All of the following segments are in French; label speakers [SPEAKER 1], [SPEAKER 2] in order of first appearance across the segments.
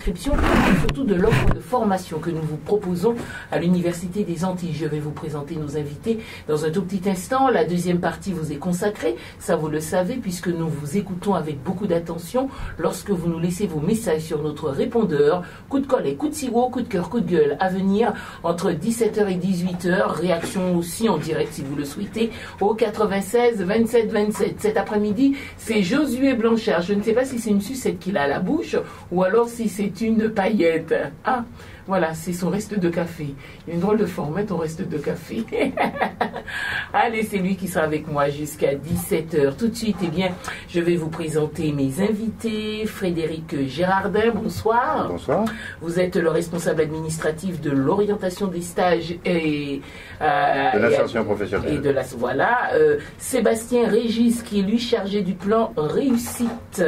[SPEAKER 1] préinscription et surtout de l'offre de formation que nous vous proposons à l'Université des Antilles. Je vais vous présenter nos invités dans un tout petit instant. La deuxième partie vous est consacrée, ça vous le savez, puisque nous vous écoutons avec beaucoup d'attention lorsque vous nous laissez vos messages sur notre répondeur. Coup de collet, coup de sirop, coup de cœur, coup de gueule à venir entre 17h et 18h. Réaction aussi en direct si vous le souhaitez au 96 27 27. Cet après-midi, c'est Josué Blanchard. Je ne sais pas si c'est une sucette qu'il a à la bouche ou alors si c'est une paillette. Ah, voilà, c'est son reste de café. Il y a une drôle de forme, ton reste de café. Allez, c'est lui qui sera avec moi jusqu'à 17h. Tout de suite, eh bien, je vais vous présenter mes invités. Frédéric Gérardin, bonsoir.
[SPEAKER 2] Bonsoir.
[SPEAKER 1] Vous êtes le responsable administratif de l'orientation des stages et
[SPEAKER 2] de l'insertion professionnelle.
[SPEAKER 1] Et de la, voilà. Sébastien Régis, qui est lui chargé du plan réussite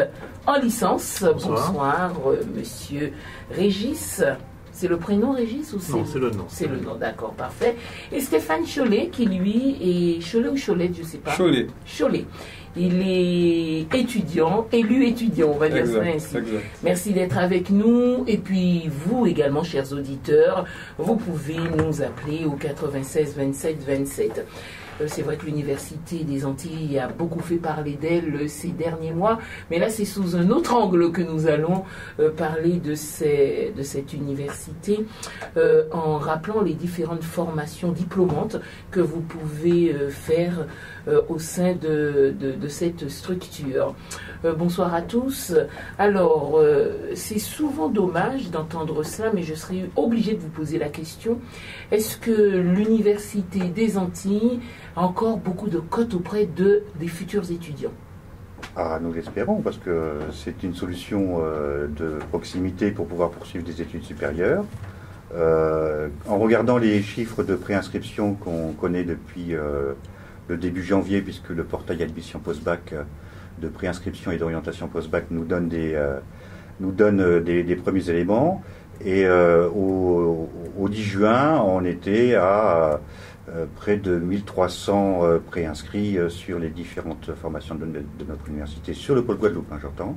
[SPEAKER 1] en licence. Bonsoir, monsieur Régis. C'est le prénom Régis ou c'est...
[SPEAKER 3] Non, c'est le nom.
[SPEAKER 1] C'est le nom, d'accord, parfait. Et Stéphane Chollet, qui lui est... Chollet ou Cholette, je ne sais pas.
[SPEAKER 3] Chollet.
[SPEAKER 1] Chollet. Il est étudiant, élu étudiant, on va dire ça ainsi.
[SPEAKER 3] Exact.
[SPEAKER 1] Merci d'être avec nous. Et puis, vous également, chers auditeurs, vous pouvez nous appeler au 96 27 27. C'est vrai que l'Université des Antilles a beaucoup fait parler d'elle ces derniers mois, mais là c'est sous un autre angle que nous allons parler de cette université en rappelant les différentes formations diplômantes que vous pouvez faire au sein de cette structure. Bonsoir à tous. Alors, c'est souvent dommage d'entendre ça, mais je serai obligée de vous poser la question. Est-ce que l'Université des Antilles a encore beaucoup de cotes auprès des futurs étudiants?
[SPEAKER 2] Ah, nous l'espérons, parce que c'est une solution de proximité pour pouvoir poursuivre des études supérieures. En regardant les chiffres de préinscription qu'on connaît depuis le début janvier, puisque le portail admission post-bac de préinscription et d'orientation post-bac nous donne des premiers éléments. Et au 10 juin, on était à près de 1300 préinscrits sur les différentes formations de notre université, sur le pôle Guadeloupe, hein, j'entends.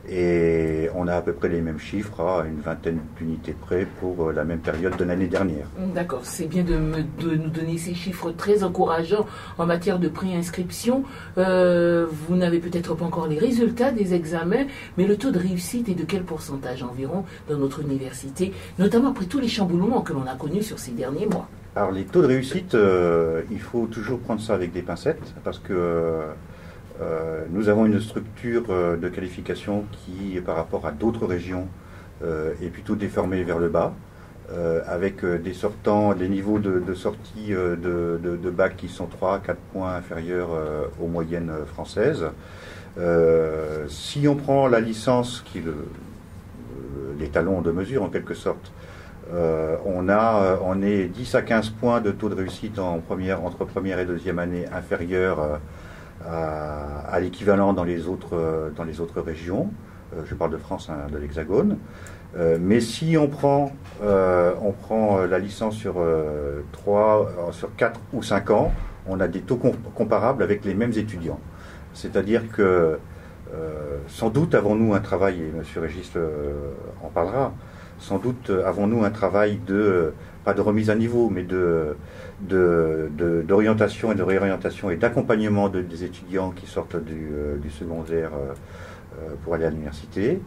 [SPEAKER 2] Et on a à peu près les mêmes chiffres, à une vingtaine d'unités près pour la même période de l'année dernière.
[SPEAKER 1] D'accord, c'est bien de nous donner ces chiffres très encourageants en matière de préinscription. Vous n'avez peut-être pas encore les résultats des examens, mais le taux de réussite est de quel pourcentage environ dans notre université, notamment après tous les chamboulements que l'on a connus sur ces derniers mois?
[SPEAKER 2] Alors les taux de réussite, il faut toujours prendre ça avec des pincettes, parce que nous avons une structure de qualification qui, par rapport à d'autres régions, est plutôt déformée vers le bas, avec des niveaux de sortie de bac qui sont 3 à 4 points inférieurs aux moyennes françaises. Si on prend la licence, qui est l'étalon de mesure en quelque sorte, on est 10 à 15 points de taux de réussite entre première et deuxième année inférieur à l'équivalent dans les autres régions. Je parle de France, hein, de l'Hexagone. Mais si on prend la licence sur 4 ou 5 ans, on a des taux comparables avec les mêmes étudiants. C'est-à-dire que sans doute avons-nous un travail, et M. Régis en parlera, sans doute avons-nous un travail pas de remise à niveau, mais d'orientation et de réorientation et d'accompagnement des étudiants qui sortent du secondaire pour aller à l'université.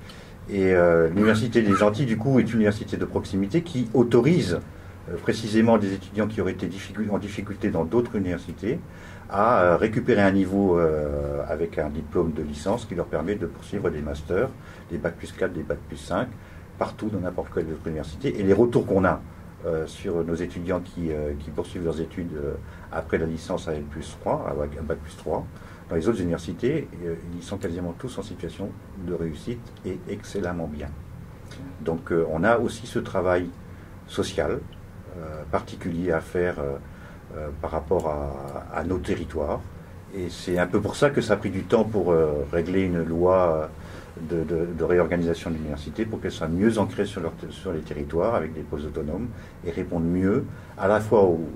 [SPEAKER 2] Et l'Université des Antilles, du coup, est une université de proximité qui autorise précisément des étudiants qui auraient été en difficulté dans d'autres universités à récupérer un niveau avec un diplôme de licence qui leur permet de poursuivre des masters, des bac plus 4, des bac plus 5, partout dans n'importe quelle autre université. Et les retours qu'on a sur nos étudiants qui poursuivent leurs études après la licence à L+3, à bac plus 3, dans les autres universités, ils sont quasiment tous en situation de réussite et excellemment bien. Donc on a aussi ce travail social particulier à faire par rapport à nos territoires. Et c'est un peu pour ça que ça a pris du temps pour régler une loi de réorganisation de l'université, pour qu'elle soit mieux ancrée sur les territoires avec des pôles autonomes et répondre mieux à la fois aux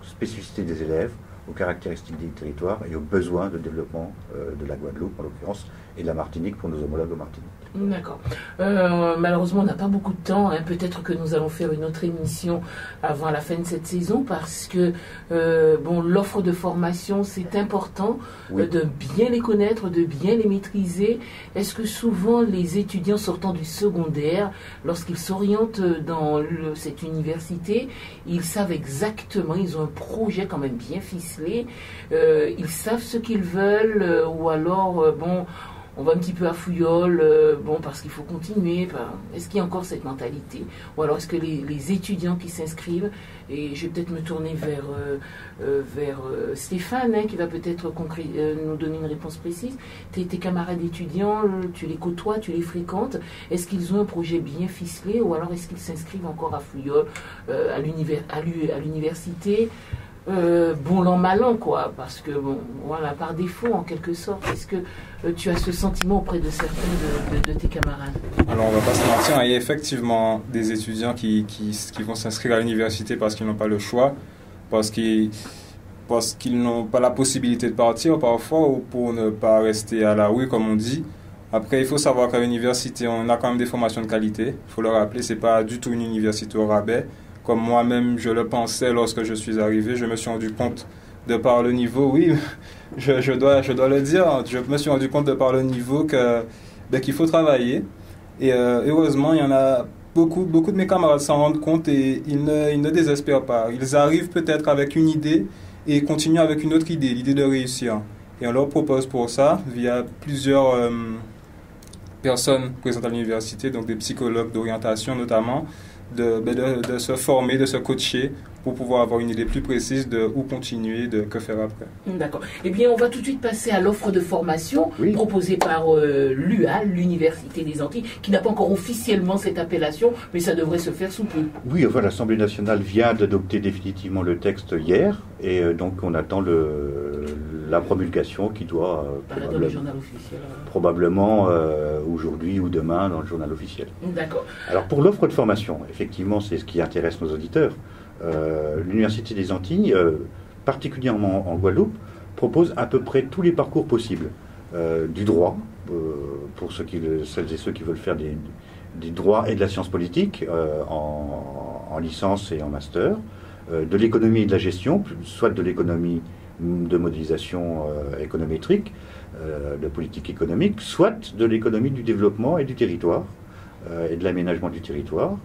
[SPEAKER 2] spécificités des élèves, aux caractéristiques des territoires et aux besoins de développement de la Guadeloupe en l'occurrence et de la Martinique pour nos homologues en Martinique.
[SPEAKER 1] D'accord. Malheureusement, on n'a pas beaucoup de temps. Peut-être que nous allons faire une autre émission avant la fin de cette saison parce que l'offre de formation, c'est important de bien les connaître, de bien les maîtriser. Est-ce que souvent les étudiants sortant du secondaire, lorsqu'ils s'orientent dans cette université, ils savent exactement, ils ont un projet quand même bien ficelé, ils savent ce qu'ils veulent ou alors, on va un petit peu à fouillole, parce qu'il faut continuer. Est-ce qu'il y a encore cette mentalité? Ou alors est-ce que les étudiants qui s'inscrivent, et je vais peut-être me tourner vers Stéphane, qui va peut-être nous donner une réponse précise. Tes camarades étudiants, tu les côtoies, tu les fréquentes. Est-ce qu'ils ont un projet bien ficelé ou alors est-ce qu'ils s'inscrivent encore à fouillole à l'université? Bon l'an mal an, quoi, parce que par défaut en quelque sorte. Est-ce que tu as ce sentiment auprès de certains de tes camarades?
[SPEAKER 3] Alors on va pas se mentir, il y a effectivement des étudiants qui vont s'inscrire à l'université parce qu'ils n'ont pas le choix, parce qu'ils n'ont pas la possibilité de partir parfois, ou pour ne pas rester à la rue comme on dit. Après, il faut savoir qu'à l'université on a quand même des formations de qualité. Il faut le rappeler, c'est pas du tout une université au rabais. Comme moi-même, je le pensais lorsque je suis arrivé, je me suis rendu compte de par le niveau, oui, je dois le dire, je me suis rendu compte de par le niveau qu'il faut travailler. Et heureusement, il y en a beaucoup de mes camarades s'en rendent compte et ils ne désespèrent pas. Ils arrivent peut-être avec une idée et continuent avec une autre idée, l'idée de réussir. Et on leur propose pour ça, via plusieurs personnes présentes à l'université, donc des psychologues d'orientation notamment, de se former, de se coacher pour pouvoir avoir une idée plus précise de où continuer, de que faire après.
[SPEAKER 1] D'accord. Eh bien, on va tout de suite passer à l'offre de formation proposée par l'UA, l'Université des Antilles, qui n'a pas encore officiellement cette appellation, mais ça devrait se faire sous peu.
[SPEAKER 2] Oui, enfin, l'Assemblée nationale vient d'adopter définitivement le texte hier, et donc on attend la promulgation qui doit
[SPEAKER 1] dans le journal officiel.
[SPEAKER 2] Probablement aujourd'hui ou demain dans le journal officiel.
[SPEAKER 1] D'accord.
[SPEAKER 2] Alors pour l'offre de formation, effectivement, c'est ce qui intéresse nos auditeurs. L'Université des Antilles, particulièrement en Guadeloupe, propose à peu près tous les parcours possibles. Du droit, pour celles et ceux qui veulent faire des droits et de la science politique en licence et en master, de l'économie et de la gestion, soit de l'économie de modélisation économétrique, de politique économique, soit de l'économie du développement et du territoire, et de l'aménagement du territoire.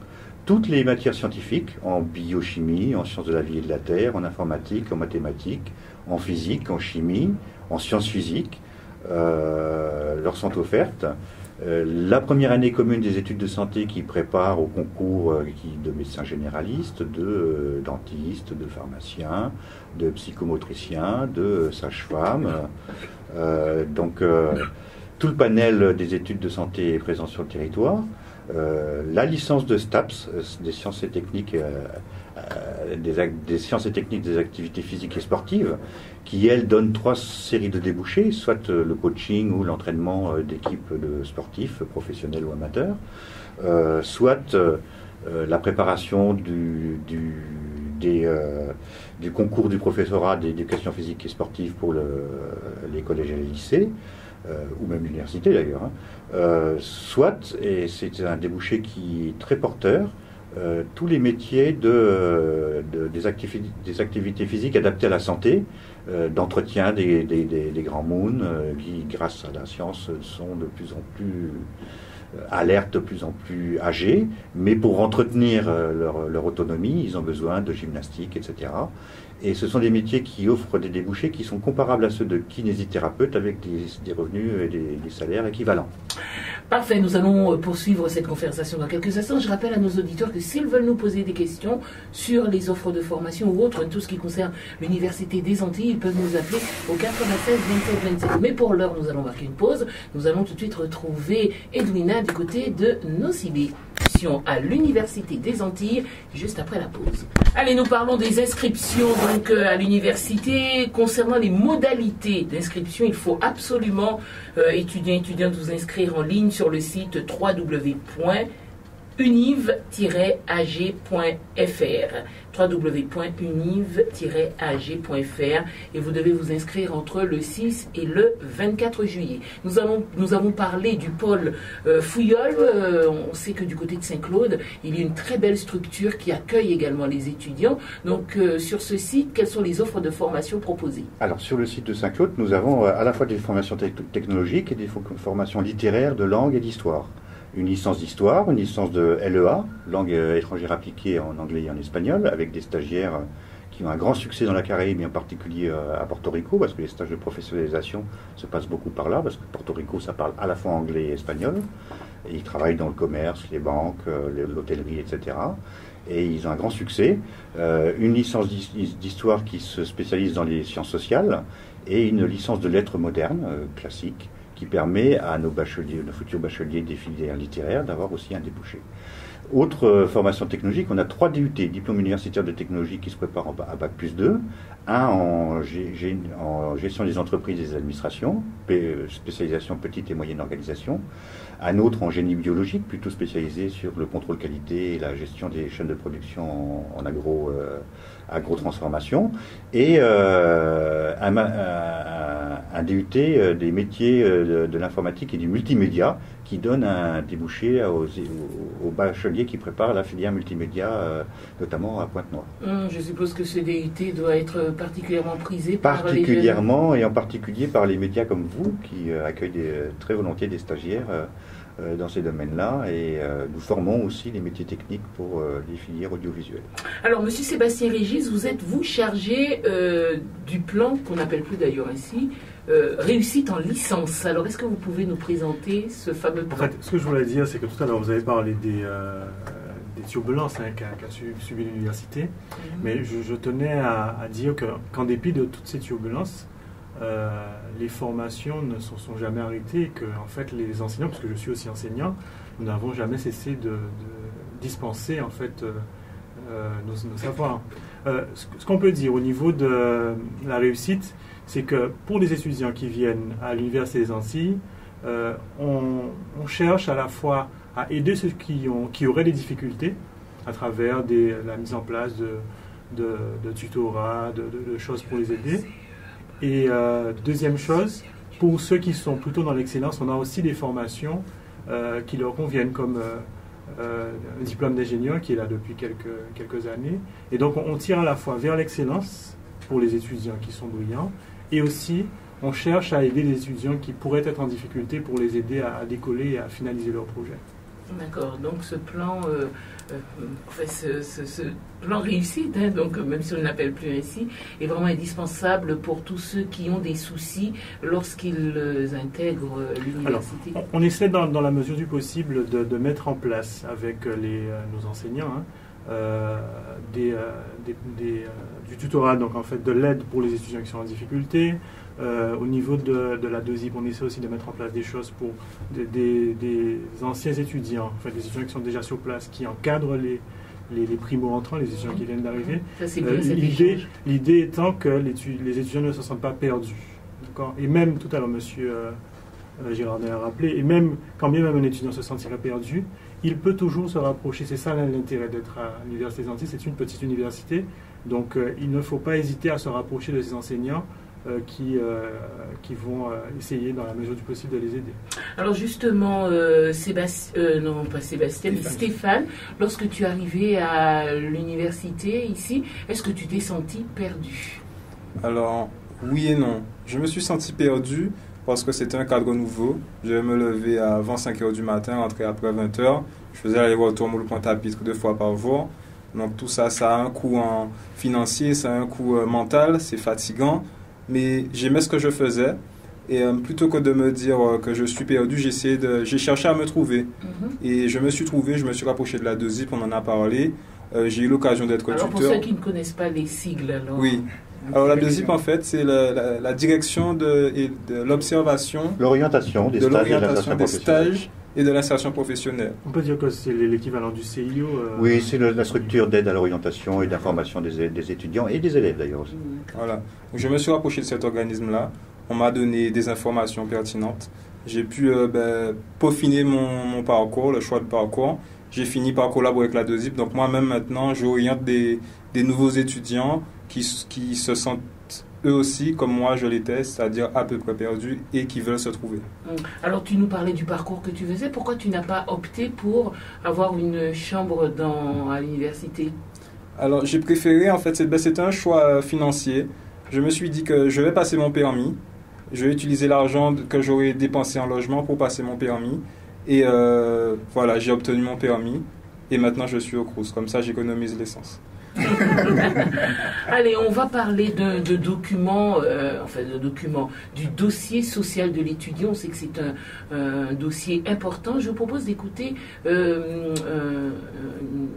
[SPEAKER 2] Toutes les matières scientifiques, en biochimie, en sciences de la vie et de la terre, en informatique, en mathématiques, en physique, en chimie, en sciences physiques, leur sont offertes. La première année commune des études de santé qui prépare au concours de médecins généralistes, de dentistes, de pharmaciens, de psychomotriciens, de sages-femmes. Donc tout le panel des études de santé est présent sur le territoire. La licence de STAPS, des sciences et techniques, des sciences et techniques des activités physiques et sportives, qui elle donne 3 séries de débouchés, soit le coaching ou l'entraînement d'équipes de sportifs, professionnels ou amateurs, soit la préparation du concours du professorat d'éducation physique et sportive pour les collèges et les lycées, ou même l'université d'ailleurs, soit, et c'est un débouché qui est très porteur, tous les métiers des activités physiques adaptées à la santé, d'entretien des grands moons, qui grâce à la science sont de plus en plus alertes, de plus en plus âgés, mais pour entretenir leur autonomie, ils ont besoin de gymnastique, etc. Et ce sont des métiers qui offrent des débouchés qui sont comparables à ceux de kinésithérapeutes avec des revenus et des salaires équivalents.
[SPEAKER 1] Parfait, nous allons poursuivre cette conversation dans quelques instants. Je rappelle à nos auditeurs que s'ils veulent nous poser des questions sur les offres de formation ou autres, tout ce qui concerne l'Université des Antilles, ils peuvent nous appeler au 96 27 27. Mais pour l'heure, nous allons marquer une pause. Nous allons tout de suite retrouver Edwina du côté de Nocibé à l'Université des Antilles, juste après la pause. Allez, nous parlons des inscriptions donc à l'université. Concernant les modalités d'inscription, il faut absolument, étudiantes, vous inscrire en ligne sur le site www.ual.edu. www.univ-ag.fr et vous devez vous inscrire entre le 6 et le 24 juillet. Nous avons parlé du pôle Fouillol. On sait que du côté de Saint-Claude, il y a une très belle structure qui accueille également les étudiants. Donc sur ce site, quelles sont les offres de formation proposées?
[SPEAKER 2] Alors sur le site de Saint-Claude, nous avons à la fois des formations technologiques et des formations littéraires de langue et d'histoire. Une licence d'histoire, une licence de LEA, langue étrangère appliquée en anglais et en espagnol, avec des stagiaires qui ont un grand succès dans la Caraïbe, et en particulier à Porto Rico, parce que les stages de professionnalisation se passent beaucoup par là, parce que Porto Rico, ça parle à la fois anglais et espagnol, et ils travaillent dans le commerce, les banques, l'hôtellerie, etc. Et ils ont un grand succès. Une licence d'histoire qui se spécialise dans les sciences sociales, et une licence de lettres modernes, classique, qui permet à nos futurs bacheliers des filières littéraires d'avoir aussi un débouché. Autre formation technologique, on a 3 DUT, diplôme universitaire de technologie qui se préparent à Bac+2, un en gestion des entreprises et des administrations, spécialisation petite et moyenne organisation, un autre en génie biologique, plutôt spécialisé sur le contrôle qualité et la gestion des chaînes de production en agro-transformation, et un DUT des métiers de l'informatique et du multimédia qui donne un débouché aux bacheliers qui préparent la filière multimédia, notamment à Pointe-Noire.
[SPEAKER 1] Je suppose que ce DUT doit être particulièrement prisé
[SPEAKER 2] par les jeunes. Et en particulier par les médias comme vous, qui accueillent très volontiers des stagiaires dans ces domaines-là, et nous formons aussi les métiers techniques pour les filières audiovisuelles.
[SPEAKER 1] Alors, Monsieur Sébastien Régis, vous êtes chargé du plan qu'on n'appelle plus d'ailleurs ainsi, réussite en licence. Alors, est-ce que vous pouvez nous présenter ce fameux plan?
[SPEAKER 4] En fait, ce que je voulais dire, c'est que tout à l'heure, vous avez parlé des turbulences qu'a subi l'université, mais je tenais à dire qu'en dépit de toutes ces turbulences, les formations ne se sont jamais arrêtées, et que en fait les enseignants, parce que je suis aussi enseignant, nous n'avons jamais cessé de dispenser en fait nos savoirs. Ce qu'on peut dire au niveau de la réussite, c'est que pour les étudiants qui viennent à l'Université des Antilles, on cherche à la fois à aider ceux qui auraient des difficultés à travers la mise en place de tutorats, de choses pour les aider. Et deuxième chose, pour ceux qui sont plutôt dans l'excellence, on a aussi des formations qui leur conviennent, comme un diplôme d'ingénieur qui est là depuis quelques années. Et donc on tire à la fois vers l'excellence pour les étudiants qui sont brillants, et aussi on cherche à aider les étudiants qui pourraient être en difficulté pour les aider à décoller et à finaliser leur projet.
[SPEAKER 1] D'accord, donc ce plan, ce plan réussite, donc même si on ne l'appelle plus ainsi, est vraiment indispensable pour tous ceux qui ont des soucis lorsqu'ils intègrent l'université.
[SPEAKER 4] Alors, on essaie dans la mesure du possible de mettre en place avec nos enseignants du tutorat, donc en fait de l'aide pour les étudiants qui sont en difficulté. Au niveau de la DESIP, on essaie aussi de mettre en place des choses pour des anciens étudiants, enfin des étudiants qui sont déjà sur place, qui encadrent les primo-entrants, les étudiants qui viennent d'arriver. L'idée étant que les étudiants ne se sentent pas perdus. Et même, tout à l'heure, monsieur Girardin a rappelé, et même quand bien même un étudiant se sentirait perdu, il peut toujours se rapprocher. C'est ça l'intérêt d'être à l'Université des Antilles, c'est une petite université, donc il ne faut pas hésiter à se rapprocher de ces enseignants qui vont essayer dans la mesure du possible de les aider.
[SPEAKER 1] Alors justement, Stéphane, lorsque tu es arrivé à l'université ici, est-ce que tu t'es senti perdu?
[SPEAKER 3] Alors, oui et non. Je me suis senti perdu parce que c'était un cadre nouveau. Je devais me lever avant 5 h du matin, rentrer après 20 h. Je faisais aller-retour moule Pointe-à-Pitre 2 fois par jour. Donc tout ça, ça a un coût financier, ça a un coût mental, c'est fatigant. Mais j'aimais ce que je faisais, et plutôt que de me dire que je suis perdu, j'ai cherché à me trouver. Et je me suis trouvé, je me suis rapproché de la DESIP, on en a parlé. J'ai eu l'occasion d'être tuteur.
[SPEAKER 1] Alors pour ceux qui ne connaissent pas les sigles, alors...
[SPEAKER 3] Oui. Alors la DESIP, en fait, c'est la direction de l'observation,
[SPEAKER 2] l'orientation des stages
[SPEAKER 3] et de l'insertion professionnelle.
[SPEAKER 4] On peut dire que c'est l'équivalent du CIO.
[SPEAKER 2] Oui, c'est la structure d'aide à l'orientation et d'information des étudiants et des élèves d'ailleurs aussi.
[SPEAKER 3] Voilà. Donc, je me suis rapproché de cet organisme-là. On m'a donné des informations pertinentes. J'ai pu peaufiner mon parcours, le choix de parcours. j'ai fini par collaborer avec la DOSIP. Donc moi-même maintenant, j'oriente des nouveaux étudiants qui se sentent eux aussi, comme moi je l'étais, c'est-à-dire à peu près perdus et qui veulent se trouver.
[SPEAKER 1] Alors tu nous parlais du parcours que tu faisais, pourquoi tu n'as pas opté pour avoir une chambre à l'université?
[SPEAKER 3] Alors j'ai préféré, en fait, c'était un choix financier. Je me suis dit que je vais passer mon permis, je vais utiliser l'argent que j'aurais dépensé en logement pour passer mon permis. Et voilà, j'ai obtenu mon permis et maintenant je suis au Crous, comme ça j'économise l'essence.
[SPEAKER 1] Allez, on va parler de documents, du dossier social de l'étudiant. On sait que c'est un dossier important. Je vous propose d'écouter un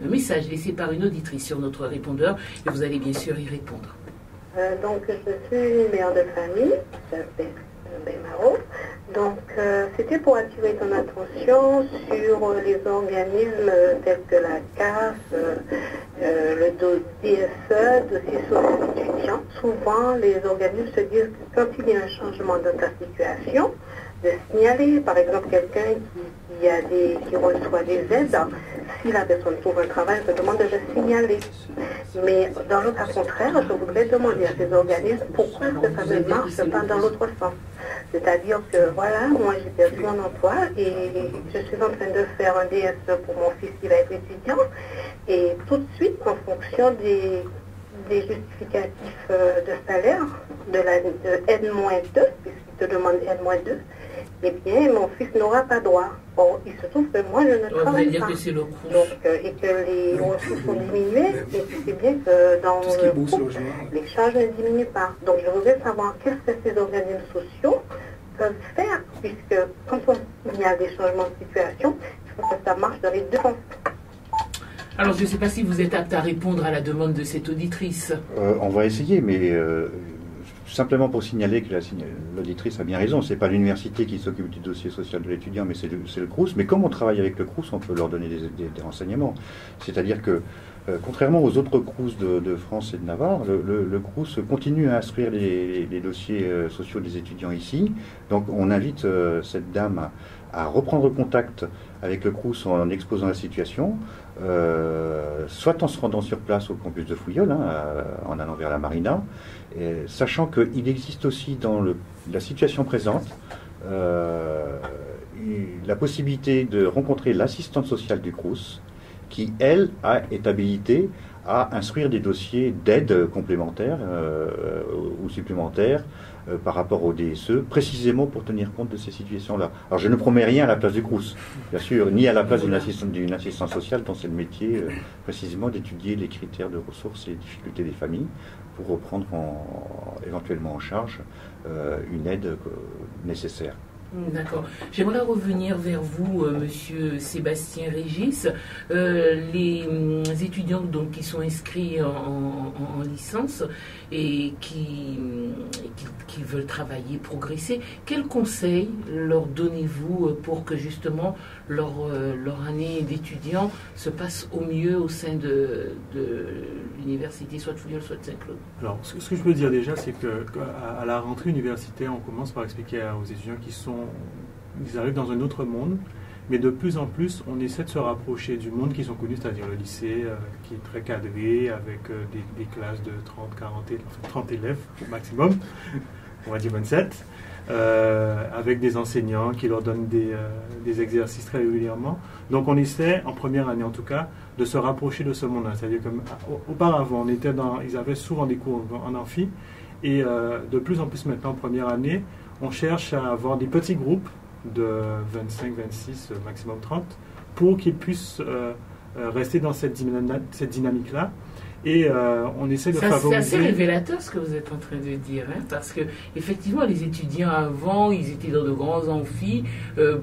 [SPEAKER 1] message laissé par une auditrice sur notre répondeur et vous allez bien sûr y répondre.
[SPEAKER 5] Donc, je suis mère de famille, Maro. Donc, c'était pour attirer ton attention sur les organismes tels que la CAF, le DSE, dossier social étudiant. Souvent, les organismes se disent que quand il y a un changement dans ta situation, de signaler, par exemple, quelqu'un qui reçoit des aides, si la personne trouve un travail, on te demande de le signaler. Mais dans le cas contraire, je voudrais demander à ces organismes pourquoi est-ce que ça ne marche pas dans l'autre sens. C'est-à-dire que, voilà, moi j'ai perdu mon emploi et je suis en train de faire un DSE pour mon fils qui va être étudiant. Et tout de suite, en fonction des justificatifs de salaire, de N-2, puisqu'il te demande N-2, eh bien, mon fils n'aura pas droit. Bon, il se trouve que moi, je ne travaille pas.
[SPEAKER 1] Que le Crous.
[SPEAKER 5] Donc, et que les ressources sont diminuées, et puis c'est bien que dans le groupe, les charges ne diminuent pas. Donc, je voudrais savoir qu'est-ce que ces organismes sociaux peuvent faire, puisque quand il y a des changements de situation, il faut que ça marche dans les deux sens.
[SPEAKER 1] Alors, je ne sais pas si vous êtes apte à répondre à la demande de cette auditrice.
[SPEAKER 2] On va essayer, mais simplement pour signaler que l'auditrice a bien raison, ce n'est pas l'université qui s'occupe du dossier social de l'étudiant, mais c'est le Crous. Mais comme on travaille avec le Crous, on peut leur donner des renseignements. C'est-à-dire que, contrairement aux autres Crous de France et de Navarre, le Crous continue à instruire les dossiers sociaux des étudiants ici. Donc on invite cette dame à reprendre contact avec le Crous en exposant la situation, soit en se rendant sur place au campus de Fouilleul, en allant vers la marina, sachant qu'il existe aussi dans la situation présente la possibilité de rencontrer l'assistante sociale du Crous, qui, elle, est habilitée à instruire des dossiers d'aide complémentaires ou supplémentaires par rapport au DSE, précisément pour tenir compte de ces situations-là. Alors je ne promets rien à la place du Crous, bien sûr, ni à la place d'une assistante sociale dont c'est le métier précisément d'étudier les critères de ressources et les difficultés des familles pour reprendre éventuellement en charge une aide nécessaire.
[SPEAKER 1] D'accord. J'aimerais revenir vers vous, monsieur Sébastien Régis. Les étudiants donc, qui sont inscrits en licence et qui veulent travailler, progresser, quels conseils leur donnez-vous pour que justement leur année d'étudiant se passe au mieux au sein de l'université, soit de Fouilleul, soit de Saint-Claude?
[SPEAKER 4] Alors, ce que je peux dire déjà, c'est qu'à la rentrée universitaire, on commence par expliquer aux étudiants ils arrivent dans un autre monde, mais de plus en plus, on essaie de se rapprocher du monde qu'ils ont connu, c'est-à-dire le lycée, qui est très cadré, avec des classes de 30 élèves au maximum, on va dire 27, avec des enseignants qui leur donnent des exercices très régulièrement. Donc on essaie, en première année en tout cas, de se rapprocher de ce monde-là. C'est-à-dire qu'auparavant, ils avaient souvent des cours en amphi, et de plus en plus maintenant, en première année, on cherche à avoir des petits groupes de 25, 26, maximum 30, pour qu'ils puissent rester dans cette dynamique-là. Et on essaie de favoriser...
[SPEAKER 1] C'est assez révélateur ce que vous êtes en train de dire, parce que effectivement les étudiants avant, ils étaient dans de grands amphis,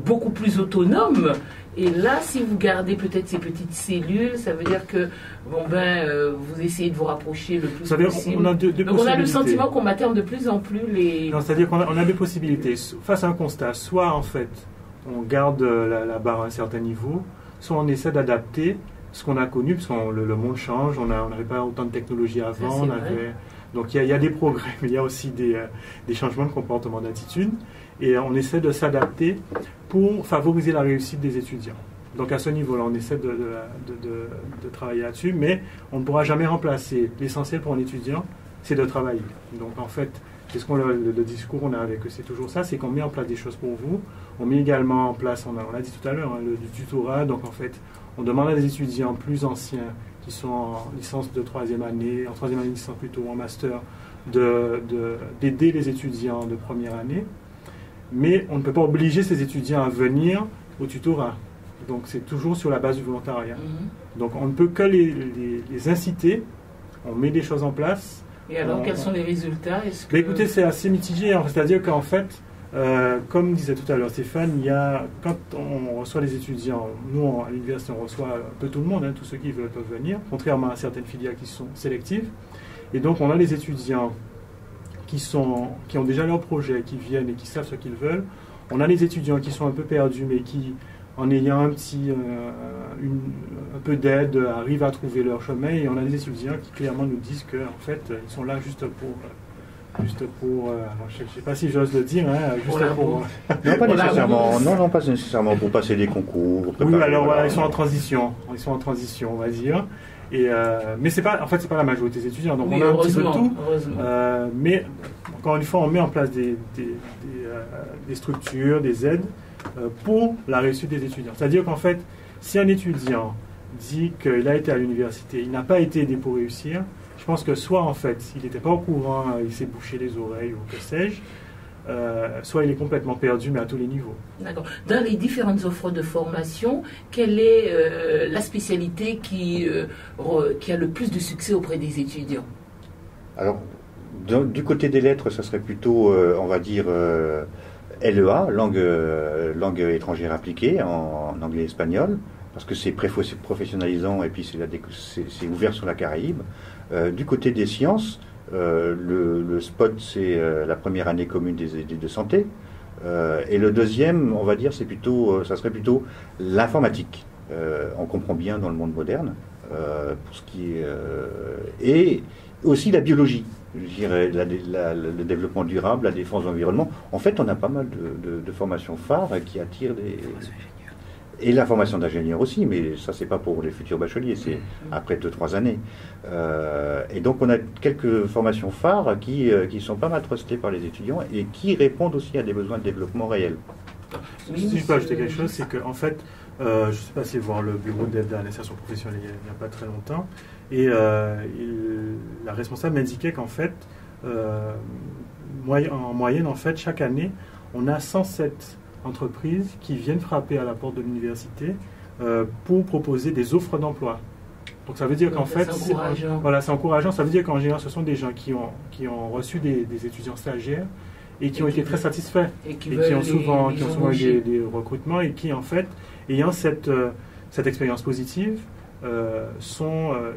[SPEAKER 1] beaucoup plus autonomes. Et là, si vous gardez peut-être ces petites cellules, ça veut dire que vous essayez de vous rapprocher le plus possible. Donc on a le sentiment qu'on materne de plus en plus les...
[SPEAKER 4] Non, c'est-à-dire qu'on a deux possibilités. Face à un constat, soit en fait on garde la barre à un certain niveau, soit on essaie d'adapter ce qu'on a connu, parce que le monde change, on n'avait pas autant de technologie avant, donc il y a des progrès, mais il y a aussi des changements de comportement, d'attitude, et on essaie de s'adapter pour favoriser la réussite des étudiants. Donc à ce niveau-là, on essaie de travailler là-dessus, mais on ne pourra jamais remplacer. L'essentiel pour un étudiant, c'est de travailler. Donc en fait, c'est ce qu'on le discours qu'on a avec eux, c'est toujours ça, c'est qu'on met en place des choses pour vous. On met également en place, on l'a dit tout à l'heure, du tutorat. Donc en fait, on demande à des étudiants plus anciens qui sont en licence de troisième année, en troisième année de licence plutôt, ou en master, d'aider les étudiants de première année. Mais on ne peut pas obliger ces étudiants à venir au tutorat. Donc c'est toujours sur la base du volontariat. Donc on ne peut que les inciter, on met des choses en place.
[SPEAKER 1] Et alors, quels sont les résultats?
[SPEAKER 4] Écoutez, c'est assez mitigé. C'est-à-dire qu'en fait, comme disait tout à l'heure Stéphane, quand on reçoit les étudiants, nous à l'université on reçoit un peu tout le monde, tous ceux qui veulent peuvent venir, contrairement à certaines filières qui sont sélectives. Et donc on a les étudiants qui ont déjà leur projet, qui viennent et qui savent ce qu'ils veulent. On a les étudiants qui sont un peu perdus, mais qui, en ayant un peu d'aide, arrivent à trouver leur chemin. Et on a des étudiants qui clairement nous disent qu'en fait, ils sont là juste pour alors je ne sais pas si j'ose le dire, juste pour...
[SPEAKER 2] Non, pas nécessairement. Non, pas nécessairement pour passer des concours.
[SPEAKER 4] Oui, alors voilà, ils sont en transition, on va dire. Mais c'est pas la majorité des étudiants, donc oui, on a un petit peu de tout. Mais encore une fois, on met en place des structures, des aides pour la réussite des étudiants. C'est-à-dire qu'en fait, si un étudiant dit qu'il a été à l'université, il n'a pas été aidé pour réussir, je pense que soit en fait, il n'était pas au courant, il s'est bouché les oreilles ou que sais-je, soit il est complètement perdu, mais à tous les niveaux.
[SPEAKER 1] D'accord. Dans les différentes offres de formation, quelle est la spécialité qui a le plus de succès auprès des étudiants?
[SPEAKER 2] Alors, du côté des lettres, ça serait plutôt, on va dire, LEA, langue étrangère appliquée, en anglais et espagnol, parce que c'est professionnalisant et puis c'est ouvert sur la Caraïbe. Du côté des sciences, le spot, c'est la première année commune des études de santé. Et le deuxième, on va dire, ça serait plutôt l'informatique. On comprend bien dans le monde moderne, pour ce qui est, et aussi la biologie, je dirais, le développement durable, la défense de l'environnement. En fait, on a pas mal de formations phares qui attirent et la formation d'ingénieur aussi, mais ça, c'est pas pour les futurs bacheliers, c'est après 2-3 années. Et donc, on a quelques formations phares qui sont pas mal trustées par les étudiants et qui répondent aussi à des besoins de développement réels.
[SPEAKER 4] Si je peux ajouter quelque chose, c'est qu'en fait, je ne suis passé voir le bureau d'aide à l'insertion professionnelle il n'y a pas très longtemps, et la responsable m'indiquait qu'en fait, en moyenne, en fait, chaque année, on a 107 entreprises qui viennent frapper à la porte de l'université pour proposer des offres d'emploi. Donc ça veut dire qu'en fait, c'est encourageant. Ça veut dire qu'en général, ce sont des gens qui ont reçu des étudiants stagiaires et qui ont été très satisfaits et qui ont souvent eu des recrutements et qui en fait, ayant cette expérience positive,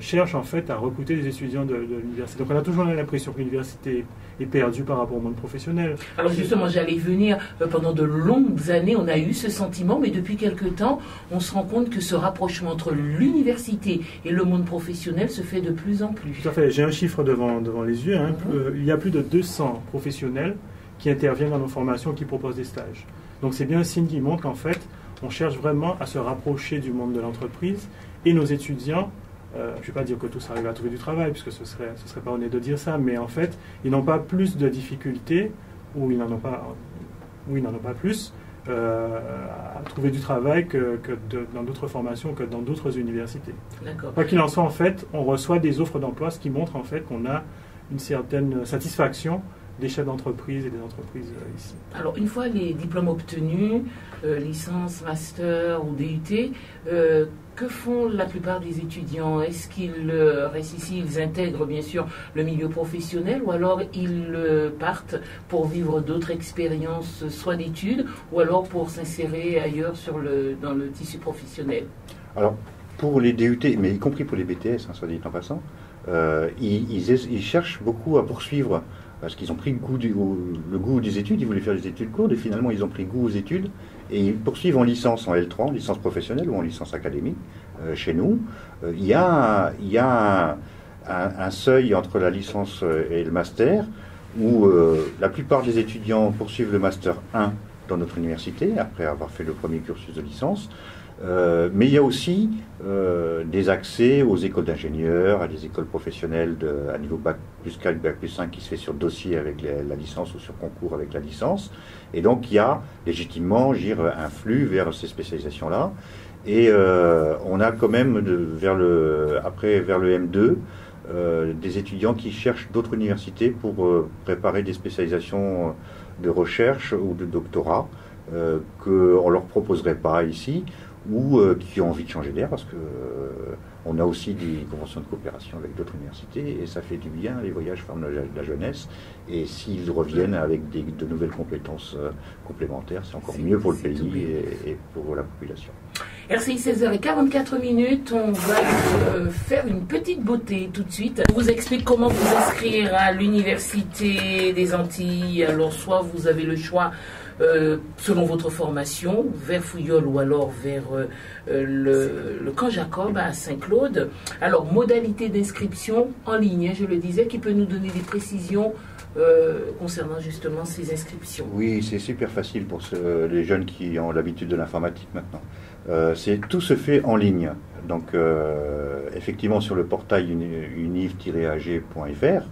[SPEAKER 4] cherchent en fait à recruter des étudiants de l'université. Donc on a toujours l'impression que l'université est perdue par rapport au monde professionnel.
[SPEAKER 1] Alors justement, j'allais venir, pendant de longues années, on a eu ce sentiment, mais depuis quelque temps, on se rend compte que ce rapprochement entre l'université et le monde professionnel se fait de plus en plus.
[SPEAKER 4] Tout à fait, j'ai un chiffre devant les yeux. Il y a plus de 200 professionnels qui interviennent dans nos formations, qui proposent des stages. Donc c'est bien un signe qui montre qu'en fait, on cherche vraiment à se rapprocher du monde de l'entreprise. Et nos étudiants, je ne vais pas dire que tous arrivent à trouver du travail, puisque ce serait pas honnête de dire ça, mais en fait, ils n'ont pas plus de difficultés, ou ils n'en ont pas plus, à trouver du travail que dans d'autres formations, que dans d'autres universités. Quoi qu'il en soit, en fait, on reçoit des offres d'emploi, ce qui montre en fait qu'on a une certaine satisfaction des chefs d'entreprise et des entreprises ici. Alors,
[SPEAKER 1] une fois les diplômes obtenus, licence, master ou DUT, que font la plupart des étudiants? Est-ce qu'ils restent ici, ils intègrent bien sûr le milieu professionnel, ou alors ils partent pour vivre d'autres expériences, soit d'études, ou alors pour s'insérer ailleurs dans le tissu professionnel?
[SPEAKER 2] Alors, pour les DUT, mais y compris pour les BTS, soit dit en passant, ils cherchent beaucoup à poursuivre, parce qu'ils ont pris le goût des études, ils voulaient faire des études courtes, et finalement ils ont pris goût aux études, et ils poursuivent en licence, en L3, en licence professionnelle ou en licence académique. Chez nous, il y a un seuil entre la licence et le master, où la plupart des étudiants poursuivent le master 1 dans notre université, après avoir fait le premier cursus de licence. Mais il y a aussi des accès aux écoles d'ingénieurs, à des écoles professionnelles à niveau Bac plus 4, Bac plus 5 qui se fait sur dossier avec la licence ou sur concours avec la licence. Et donc il y a légitimement un flux vers ces spécialisations-là. Et on a quand même vers le M2 des étudiants qui cherchent d'autres universités pour préparer des spécialisations de recherche ou de doctorat qu'on ne leur proposerait pas ici, ou qui ont envie de changer d'air parce que on a aussi des conventions de coopération avec d'autres universités et ça fait du bien, les voyages forment la jeunesse et s'ils reviennent avec de nouvelles compétences complémentaires, c'est encore mieux pour le pays et pour la population.
[SPEAKER 1] RCI 16h44, on va faire une petite beauté tout de suite. Je vous explique comment vous inscrire à l'Université des Antilles. Alors soit vous avez le choix selon votre formation, vers Fouillol ou alors vers le camp Jacob à Saint-Claude. Alors, modalité d'inscription en ligne, je le disais, qui peut nous donner des précisions concernant justement ces inscriptions.
[SPEAKER 2] Oui, c'est super facile pour les jeunes qui ont l'habitude de l'informatique maintenant. Tout se fait en ligne. Donc, effectivement, sur le portail univ-ag.fr,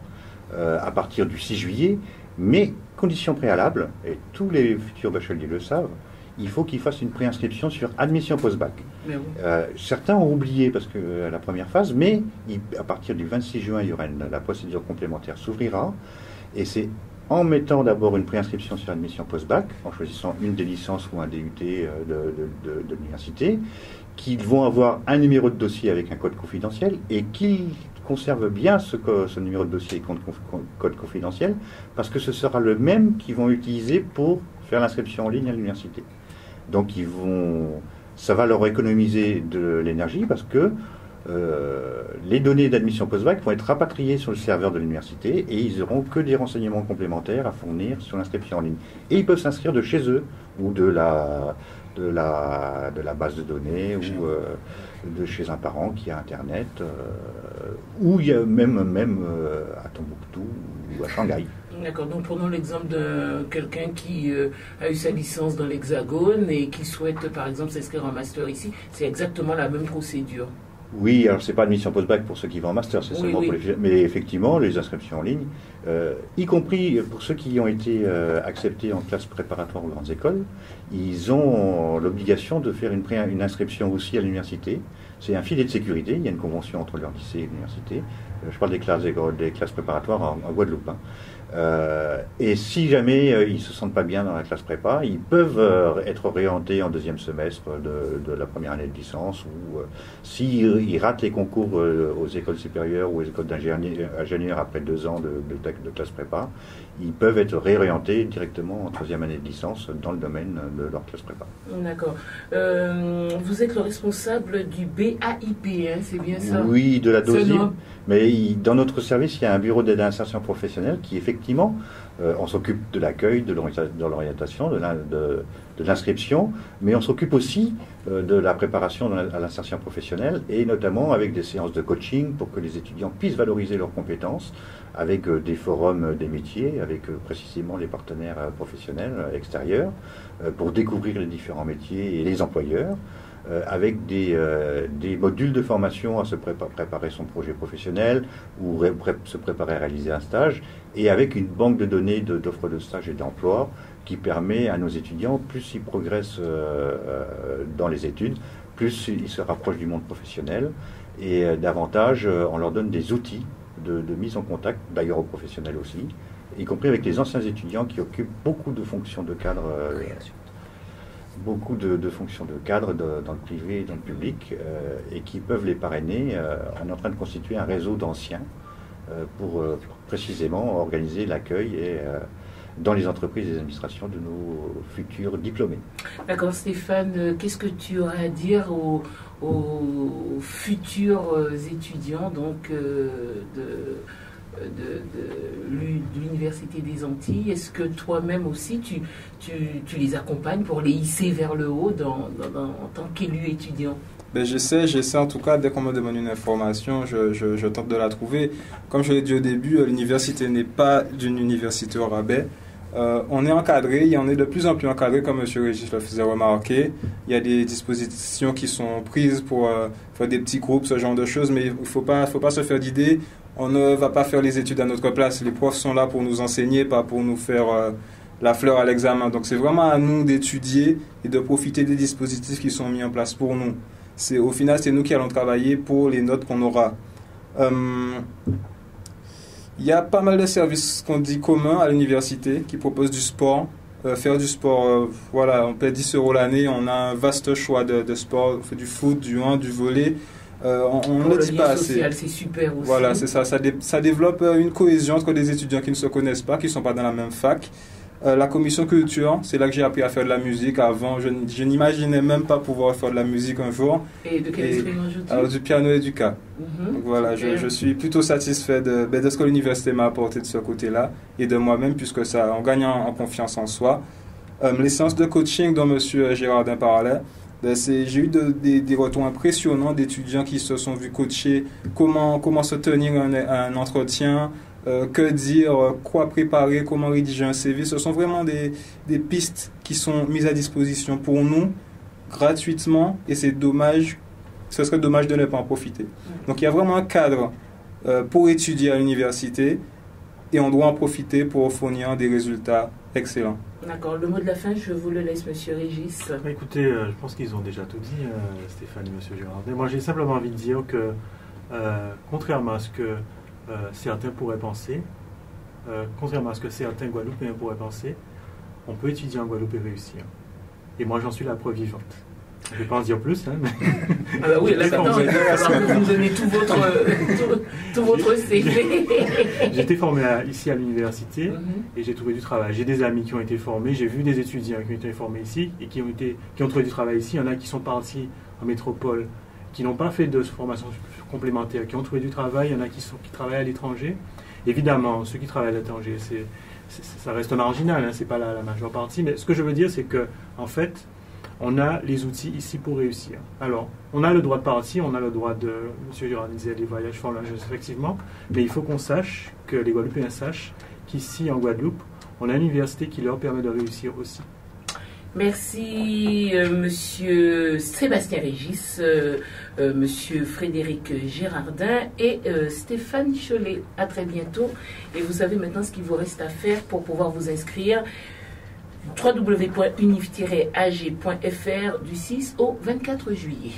[SPEAKER 2] à partir du 6 juillet, mais condition préalable, et tous les futurs bacheliers le savent, il faut qu'ils fassent une préinscription sur admission post-bac. Oui. Certains ont oublié parce que la première phase, mais à partir du 26 juin, la procédure complémentaire s'ouvrira, et c'est en mettant d'abord une préinscription sur admission post-bac, en choisissant une des licences ou un DUT de l'université, qu'ils vont avoir un numéro de dossier avec un code confidentiel et qu'ils conservent bien ce numéro de dossier et code confidentiel parce que ce sera le même qu'ils vont utiliser pour faire l'inscription en ligne à l'université. Donc ça va leur économiser de l'énergie parce que les données d'admission post-bac vont être rapatriées sur le serveur de l'université et ils n'auront que des renseignements complémentaires à fournir sur l'inscription en ligne. Et ils peuvent s'inscrire de chez eux ou de la base de données ou de chez un parent qui a Internet ou il y a même à Tombouctou ou à Shanghai.
[SPEAKER 1] D'accord, donc prenons l'exemple de quelqu'un qui a eu sa licence dans l'Hexagone et qui souhaite par exemple s'inscrire en master ici, c'est exactement la même procédure.
[SPEAKER 2] Oui, alors c'est pas admission post-bac pour ceux qui vont en master, c'est seulement pour les... Mais effectivement, les inscriptions en ligne, y compris pour ceux qui ont été acceptés en classe préparatoire aux grandes écoles, ils ont l'obligation de faire une inscription aussi à l'université. C'est un filet de sécurité, il y a une convention entre leur lycée et l'université. Je parle des classes préparatoires en Guadeloupe. Et si jamais ils ne se sentent pas bien dans la classe prépa, ils peuvent être orientés en deuxième semestre de la première année de licence ou s'ils ratent les concours aux écoles supérieures ou aux écoles d'ingénieurs après 2 ans de classe prépa, ils peuvent être réorientés directement en troisième année de licence dans le domaine de leur classe prépa.
[SPEAKER 1] D'accord. Vous êtes le responsable du BAIP, hein, c'est bien ça?
[SPEAKER 2] Oui, de la DOSIP. Mais dans notre service, il y a un bureau d'aide à l'insertion professionnelle qui, effectivement, on s'occupe de l'accueil, de l'orientation, de l'inscription, mais on s'occupe aussi de la préparation à l'insertion professionnelle et notamment avec des séances de coaching pour que les étudiants puissent valoriser leurs compétences avec des forums des métiers, avec précisément les partenaires professionnels extérieurs pour découvrir les différents métiers et les employeurs. Avec des modules de formation à se préparer son projet professionnel ou se préparer à réaliser un stage, et avec une banque de données d'offres de stage et d'emploi qui permet à nos étudiants, plus ils progressent dans les études, plus ils se rapprochent du monde professionnel, et davantage on leur donne des outils de mise en contact, d'ailleurs aux professionnels aussi, y compris avec les anciens étudiants qui occupent beaucoup de fonctions de cadre. Beaucoup de fonctions de cadre dans le privé et dans le public et qui peuvent les parrainer. On est en train de constituer un réseau d'anciens pour précisément organiser l'accueil dans les entreprises et les administrations de nos futurs diplômés.
[SPEAKER 1] D'accord, Stéphane, qu'est-ce que tu aurais à dire aux futurs étudiants donc, de l'Université des Antilles? Est-ce que toi-même aussi tu les accompagnes pour les hisser vers le haut en tant qu'élu étudiant?
[SPEAKER 3] Ben j'essaie en tout cas, dès qu'on me demande une information, je tente de la trouver. Comme je l'ai dit au début, l'université n'est pas d'une université au rabais. On est encadré, on est de plus en plus encadré, comme M. Régis le faisait remarquer. Il y a des dispositions qui sont prises pour faire des petits groupes, ce genre de choses, mais il ne faut pas se faire d'idées. On ne va pas faire les études à notre place. Les profs sont là pour nous enseigner, pas pour nous faire la fleur à l'examen. Donc c'est vraiment à nous d'étudier et de profiter des dispositifs qui sont mis en place pour nous. Au final, c'est nous qui allons travailler pour les notes qu'on aura. Il y a pas mal de services qu'on dit communs à l'université qui proposent du sport. Faire du sport, voilà, on paie 10 € l'année, on a un vaste choix de sport, on fait du foot, du hand, du volley. On ne le dit pas assez.
[SPEAKER 1] C'est super aussi.
[SPEAKER 3] Voilà, c'est ça. Ça développe une cohésion entre des étudiants qui ne se connaissent pas, qui ne sont pas dans la même fac. La commission culture, c'est là que j'ai appris à faire de la musique. Avant, je n'imaginais même pas pouvoir faire de la musique un jour.
[SPEAKER 1] Et de quel instrument joues-tu?
[SPEAKER 3] Du piano et du cas. Donc voilà, je suis plutôt satisfait de ce que l'université m'a apporté de ce côté-là et de moi-même, puisque ça, on gagne en confiance en soi. Les séances de coaching dont M. Gérardin parlait, j'ai eu des retours impressionnants d'étudiants qui se sont vus coacher, comment se tenir un entretien, que dire, quoi préparer, comment rédiger un CV. Ce sont vraiment des pistes qui sont mises à disposition pour nous gratuitement, et c'est dommage, ce serait dommage de ne pas en profiter. Donc il y a vraiment un cadre pour étudier à l'université, et on doit en profiter pour fournir des résultats excellents.
[SPEAKER 1] D'accord. Le mot de la fin, je vous le laisse, Monsieur Régis.
[SPEAKER 4] Écoutez, je pense qu'ils ont déjà tout dit, Stéphane et Monsieur Gérardin. Moi, j'ai simplement envie de dire que, contrairement à ce que certains pourraient penser, contrairement à ce que certains Guadeloupéens pourraient penser, on peut étudier en Guadeloupe et réussir. Et moi, j'en suis la preuve vivante. Je ne vais pas en dire plus, hein, mais...
[SPEAKER 1] Ah bah oui, là, maintenant, il va falloir que vous me donnez tout votre CV.
[SPEAKER 4] J'ai été formé ici à l'université et j'ai trouvé du travail. J'ai des amis qui ont été formés, j'ai vu des étudiants qui ont été formés ici et qui ont trouvé du travail ici. Il y en a qui sont partis en métropole, qui n'ont pas fait de formation complémentaire, qui ont trouvé du travail. Il y en a qui travaillent à l'étranger. Évidemment, ceux qui travaillent à l'étranger, ça reste marginal, hein, c'est pas la majeure partie. Mais ce que je veux dire, c'est que en fait, on a les outils ici pour réussir. Alors, on a le droit de partir, on a le droit de... M. Durand disait les voyages font la jeunesse, effectivement, mais il faut qu'on sache, que les Guadeloupéens sachent, qu'ici, en Guadeloupe, on a une université qui leur permet de réussir aussi.
[SPEAKER 1] Merci, Monsieur Sébastien Régis, Monsieur Frédéric Gérardin et Stéphane Chollet. À très bientôt. Et vous savez maintenant ce qu'il vous reste à faire pour pouvoir vous inscrire. www.unif-ag.fr du 6 au 24 juillet.